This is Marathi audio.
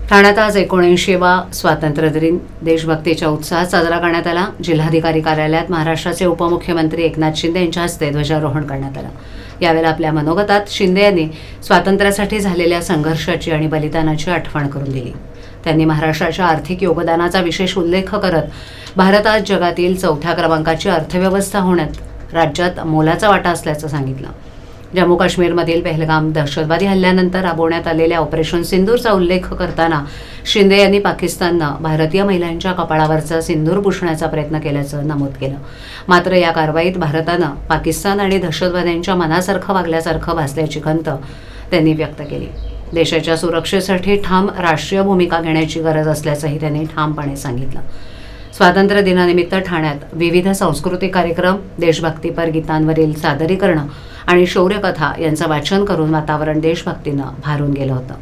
ठाण्यात आज 79वा स्वातंत्र्यदिन देशभक्तीच्या उत्साहात साजरा करण्यात आला। जिल्हाधिकारी कार्यालयात महाराष्ट्राचे उपमुख्यमंत्री एकनाथ शिंदे यांच्या हस्ते ध्वजारोहण करण्यात आलं। यावेळी आपल्या मनोगतात शिंदे यांनी स्वातंत्र्यासाठी झालेल्या संघर्षाची आणि बलिदानाची आठवण करून दिली। त्यांनी महाराष्ट्राच्या आर्थिक योगदानाचा विशेष उल्लेख करत भारत आज जगातील 4थ्या क्रमांकाची अर्थव्यवस्था होण्यात राज्यात मोलाचा वाटा असल्याचं सांगितलं। जम्मू काश्मीरमधील पहलगाम दहशतवादी हल्ल्यानंतर राबवण्यात आलेल्या ऑपरेशन सिंदूरचा उल्लेख करताना शिंदे यांनी पाकिस्ताननं भारतीय महिलांच्या कपाळावरचा सिंदूर पुसण्याचा प्रयत्न केल्याचं नमूद केलं। मात्र या कारवाईत भारतानं पाकिस्तान आणि दहशतवाद्यांच्या मनासारखं वागल्यासारखं भासल्याची खंत त्यांनी व्यक्त केली। देशाच्या सुरक्षेसाठी ठाम राष्ट्रीय भूमिका घेण्याची गरज असल्याचंही त्यांनी ठामपणे सांगितलं। स्वातंत्र्य दिनानिमित्त ठाण्यात विविध सांस्कृतिक कार्यक्रम, देशभक्तीपर गीतांवरील सादरीकरण आणि शौर्यकथा यांचं वाचन करून वातावरण देशभक्तीनं भारून गेलं होतं।